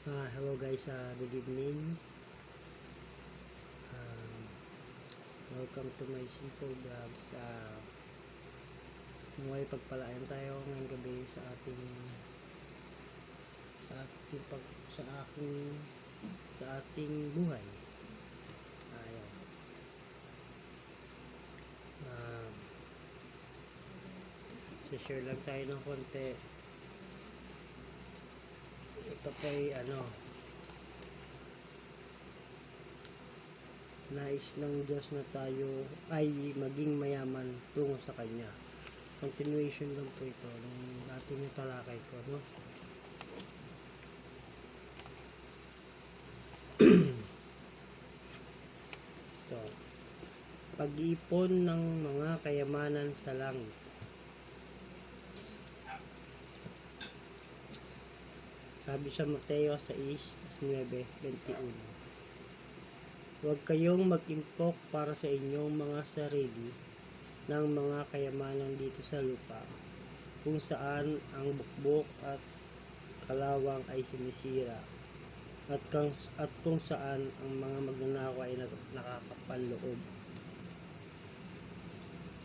Hello guys, good evening. Welcome to my simple vlogs. Naway pagpalain tayo ngayong gabi sa ating sa ating buhay. Ayan. Share lang tayo ng konti. Ito kay nais ng Diyos na tayo ay maging mayaman tungo sa Kanya. Continuation lang po ito ng ating talakay ko, no? Ito, pag-iipon ng mga kayamanan sa langit. Sabi sa Mateo 6:19-21. Huwag kayong mag-impok para sa inyong mga sarili ng mga kayamanan dito sa lupa, kung saan ang bukbok at kalawang ay sinisira, at kung saan ang mga magnanakaw ay nakakapanloob.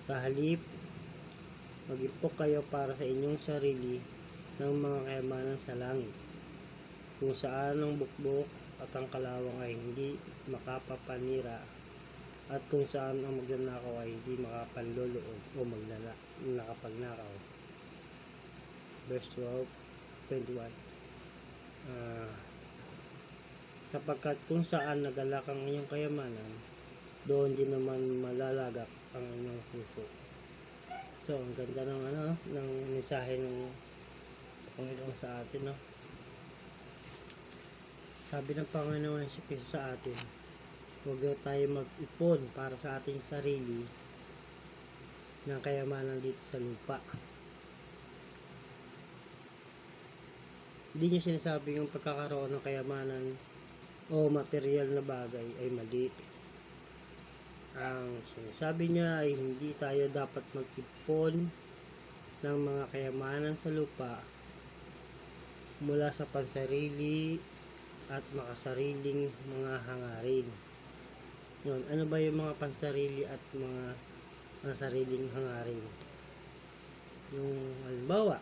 Sa halip, mag-impok kayo para sa inyong sarili ng mga kayamanan sa langit, kung saan ang bukbok at ang kalawang ay hindi makapapanira, at kung saan ang magnanakaw ay hindi makapanloloob o nakapagnakaw. Verse 12-21. Sapagkat kung saan nagalak ang inyong kayamanan, doon din naman malalagak ang inyong puso. So, ang ganda ng mensahe ng Panginoon sa atin, no? Sabi ng Panginoon sa atin, huwag na tayo mag-ipon para sa ating sarili ng kayamanan dito sa lupa. Hindi niya sinasabi yung pagkakaroon ng kayamanan o material na bagay ay mali. Ang sinasabi niya ay hindi tayo dapat mag-ipon ng mga kayamanan sa lupa mula sa pansarili at makasariling mga hangarin. Yun, ano ba yung mga pansarili at mga sariling hangarin? Yung halimbawa,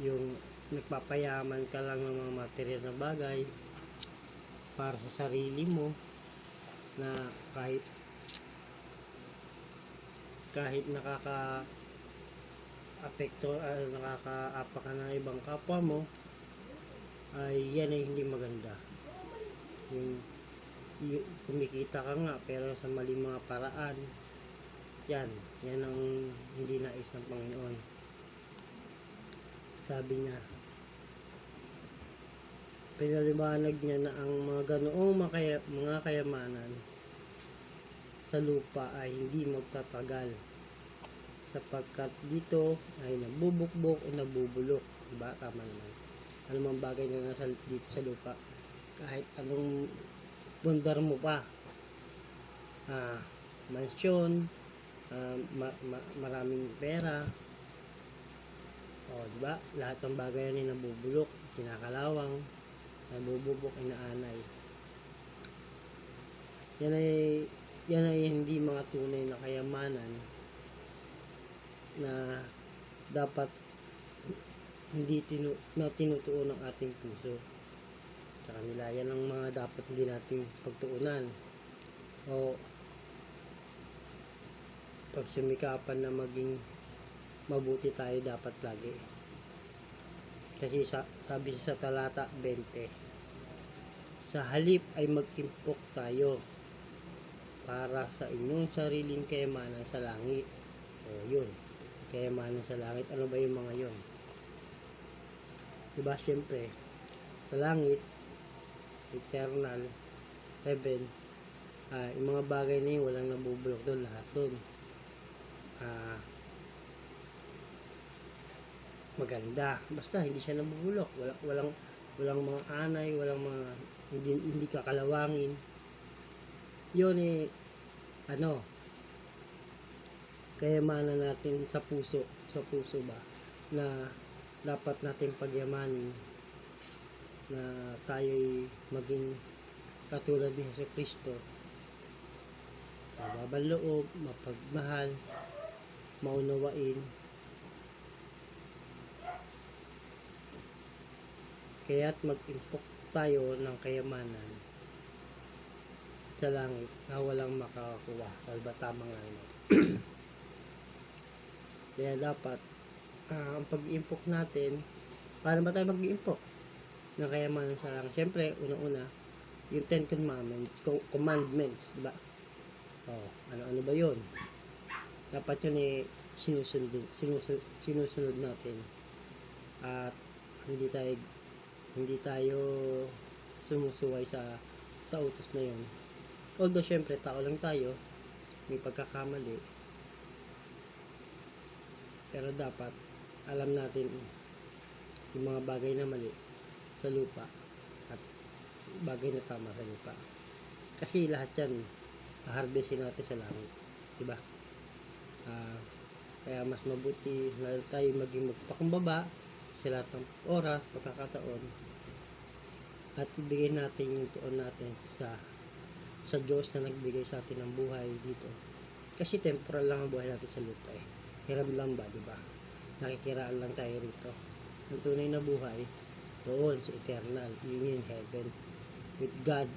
yung nagpapayaman ka lang ng mga material na bagay para sa sarili mo, na kahit nakaka-apak ka ng ibang kapwa mo, ay yan ay hindi maganda. Yung kumikita ka nga pero sa maling mga paraan, yan ang hindi nais ng Panginoon. Sabi niya, pinaliwanag niya na ang mga ganoong mga kayamanan sa lupa ay hindi magtatagal, sapagkat dito ay nabubukbok o nabubulok. Diba? Tama naman. Anumang bagay na nasa dito sa lupa, kahit anong bundar mo pa, mansyon, maraming pera, diba? Lahat ng bagay yan ay nabubulok, kinakalawang, nabububok, inaanay. Yan ay hindi mga tunay na kayamanan na dapat hindi tinutuon ng ating puso sa kanila. Yan ang mga dapat hindi natin pagtuunan o pagsimikapan na maging mabuti tayo dapat lagi. Kasi sabi sa talata 20, sa halip ay mag-impok tayo para sa inyong sariling kayamanan sa langit. Yun, kayamanan sa langit. Ano ba yung mga yun? Diba, syempre sa langit, eternal heaven, yung mga bagay na yun, walang nabubulok doon, lahat doon maganda, basta hindi siya nabubulok, walang mga anay, walang mga hindi kakalawangin. Yun kayamanan natin sa puso ba, na dapat natin pagyamanin, na tayo'y maging katulad ni Jesucristo, mababang loob, mapagmahal, maunawain. Kaya't mag-impok tayo ng kayamanan sa langit na walang makakakuha, kalbatamang langit. Kaya dapat ang pag-impok natin, paano ba tayo mag-impok ng kayamanan sa langit? Siyempre, unang-una, yung 10 commandments, diba? Ano ba yun? Dapat yun sinusunod natin, at hindi tayo sumusuway sa utos na yun. Although syempre tao lang tayo, may pagkakamali, pero dapat alam natin yung mga bagay na mali sa lupa at bagay na tama sa lupa, kasi lahat yan harvestin natin sa langit, diba? Kaya mas mabuti na tayo maging magpakumbaba sa lahat ng oras, pagkakataon, at ibigay natin yung tuon natin sa Diyos na nagbigay sa atin ng buhay dito. Kasi temporal lang ang buhay natin sa lupa eh. Hiram lang ba, diba? Nakikiraan lang tayo rito. Ang tunay na buhay doon sa eternal, yun yung heaven with God,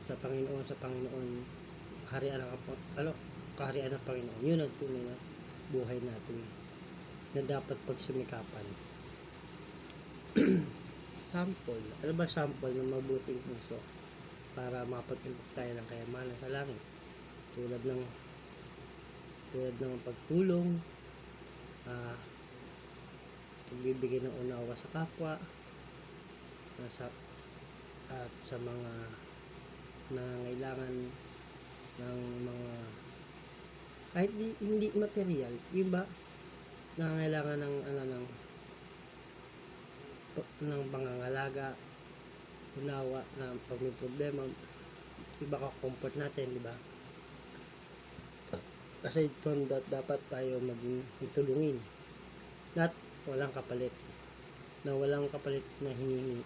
sa Panginoon, kaharian ng Panginoon. Yun ang tunay na buhay natin na dapat pagsumikapan. Sample. Ano ba sample ng mabuting puso para makapag-impok tayo ng kayamanan sa langit? Tulad ng pagtulong, pagbibigay ng unawa sa kapwa, at sa mga nangangailangan ng mga kahit hindi material, yung ba nangangailangan ng pangangalaga, unawa, na pag may problema, iba ka comfort natin, di ba? Aside from that, dapat tayo maging itulungin at walang kapalit na hinihingi,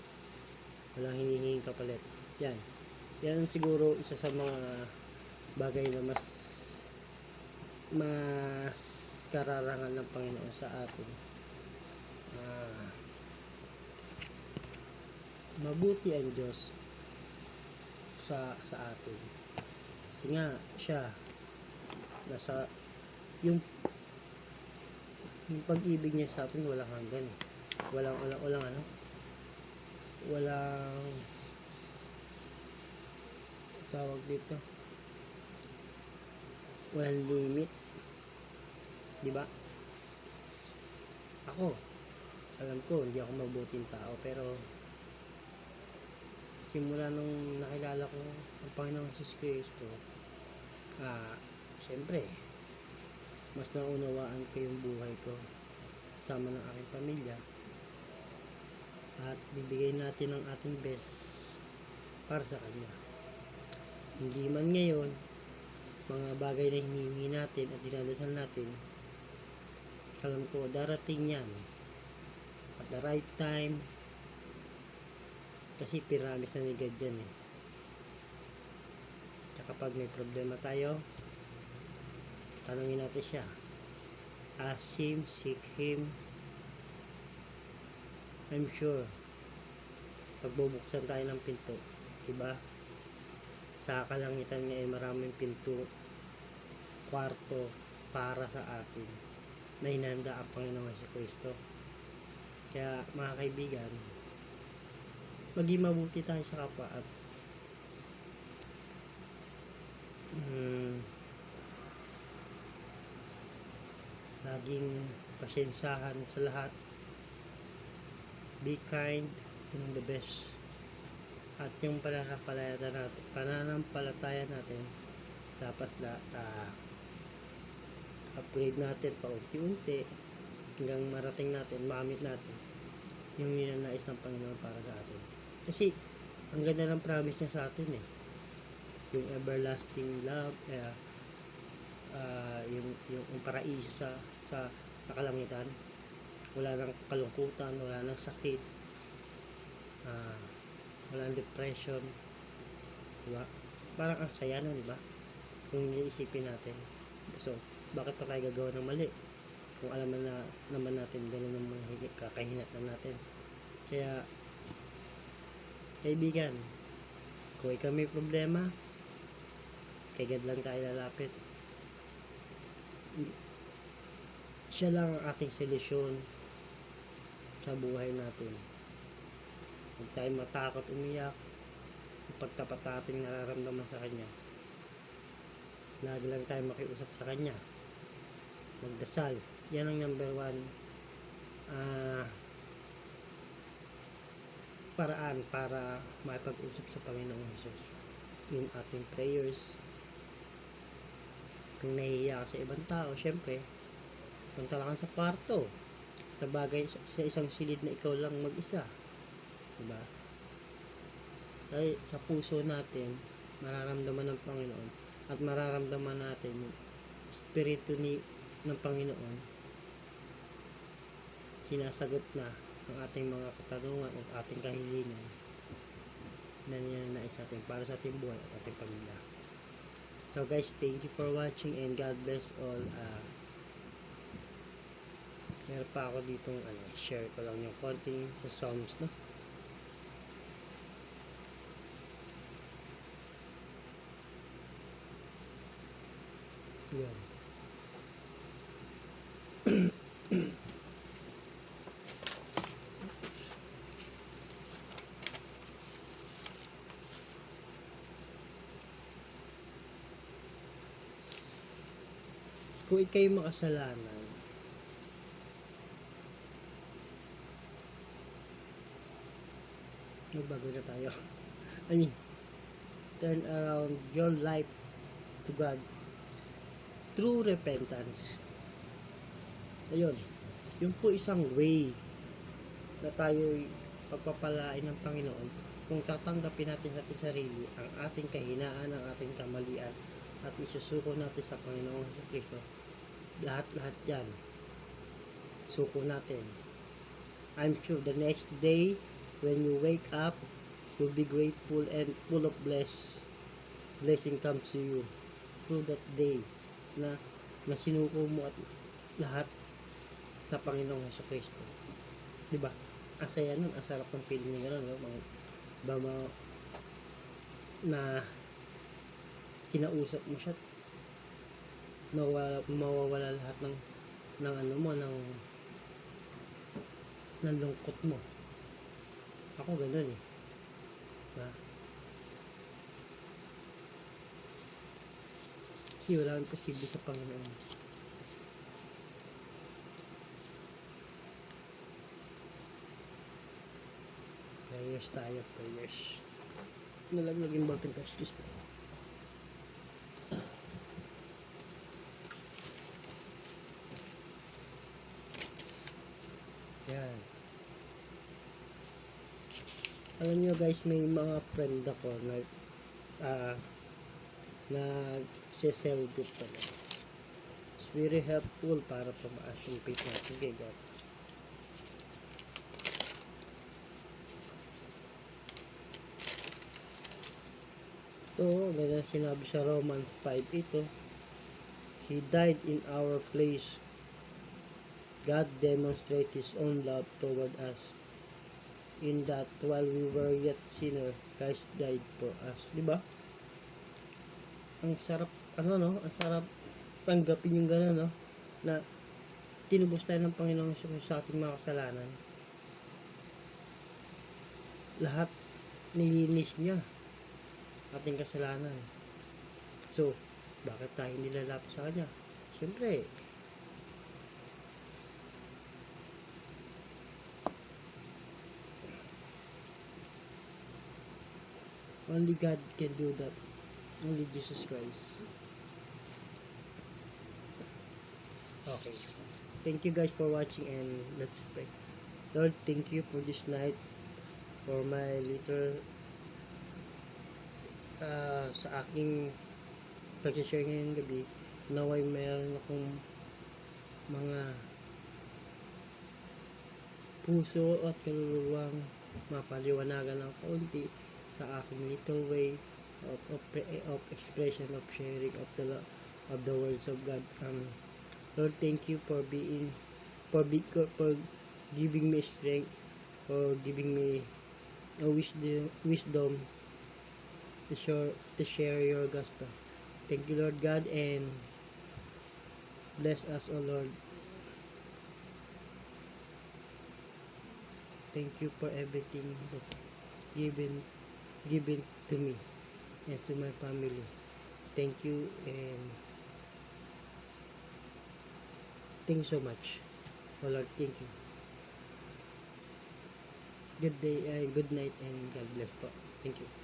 walang hinihinging kapalit. Yan siguro isa sa mga bagay na mas kararangan ng Panginoon sa atin. Mabuti ang Diyos sa atin, kasi nga siya nasa yung pag-ibig niya sa atin walang hanggan, walang tawag dito, walang limit, di ba? Ako, alam ko hindi ako mabuting tao, pero simula nung nakilala ko ang Panginoong Jesus Cristo, syempre mas naunawaan ko yung buhay ko sama ng aking pamilya, at bibigay natin ang ating best para sa Kanya. Hindi man ngayon mga bagay na hinihingi natin at dinadasal natin, alam ko darating yan at the right time, kasi piramis na ni God yan eh. Kapag may problema tayo, tanungin natin siya, ask Him, seek Him. I'm sure pagbubuksan tayo ng pinto, diba? Sa kalangitan niya ay maraming pinto, kwarto para sa atin na hinanda ang Panginoong Jesucristo. Kaya mga kaibigan, maging mabuti tayo sa kapwa at laging pasensyahan sa lahat, be kind, and the best. At yung pananampalataya natin dapat upgrade natin paunti-unti hanggang marating natin, makamit natin yung ninanais ng Panginoon para sa atin. Kasi ang ganda ng promise niya sa atin eh, yung everlasting love, yung paraiso sa kalangitan. Wala nang kalungkutan, wala nang sakit, wala nang depression, diba? Parang ang saya nun, diba? Kung iisipin natin. So, bakit pa tayo gagawa ng mali? Kung alam na naman natin ganun ang mga kakahinatnan natin. Kaya, kaibigan, kung ikaw may problema, kay God lang tayo lalapit. Siya lang ang ating solusyon sa buhay natin. Huwag tayo matakot umiyak, pagtapat ating nararamdaman sa Kanya. Lagi lang tayo makiusap sa Kanya. Magdasal. Yan ang number 1 paraan para makipag-usap sa Panginoong Hesus. Yung ating prayers. Kung nahihiya ka sa ibang tao, syempre, punta lang sa kwarto. Sa bagay, sa isang silid na ikaw lang mag-isa. Diba? Dahil sa puso natin, mararamdaman ng Panginoon at mararamdaman natin yung Espiritu ng Panginoon, sinasagot na ang ating mga katanungan at ating kahilingan na ninanais natin para sa ating buhay at ating pamilya. So guys, thank you for watching and God bless all. Meron pa ako ditong share ko lang yung konting sa Psalms, no? Yan. Kung ikay makasalanan, magbago na tayo. Turn around your life to God through repentance. Ayun, yun po isang way na tayo'y pagpapalain ng Panginoon kung tatanggapin natin sa ating sarili ang ating kahinaan, ang ating kamalian, at isusuko natin sa Panginoong Kristo. Lahat yan suko natin. I'm sure the next day when you wake up, you'll be grateful and full of blessing comes to you through that day na sinuko mo at lahat sa Panginoong Kristo. Diba? Ang saya nun, ang sarap ng feeling ng gano'n, no? Na kinausap mo siya, mawawala lahat ng lungkot mo. Ako gano'n eh. Diba? Kasi wala ang posible sa Panginoon. Prayers tayo, prayers. Nalagyan ballpen ko, excuse me. Yan. Alam nyo guys, may mga friend ako na nagse-celebrate pala. It's very helpful para tumaas yung faith natin kay God. Ito, ganyan sinabi sa Romans 5 ito. He died in our place. God demonstrates His own love toward us in that while we were yet sinner, Christ died for us. Diba? Ang sarap, ang sarap tanggapin yung gano'n, no? Na tinubos tayo ng Panginoong Hesus sa ating mga kasalanan. Lahat nilinis niya ating kasalanan. So, bakit tayo nilalapit sa Kanya? Siyempre, only God can do that. Only Jesus Christ. Okay. Thank you guys for watching and let's pray. Lord, thank you for this night, for my little sa aking pag-share ngayong gabi. naway meron akong mga puso at kaluluwang mapaliwanagan ng kaunti sa aking little way of expression of sharing of the words of God. Lord, thank you for giving me strength, for giving me a wisdom to share your gospel. Thank you, Lord God, and bless us, O Lord. Thank you for everything that given to me and to my family. Thank you, and thank you so much. O Lord, thank you. Good day, good night, and God bless po. Thank you.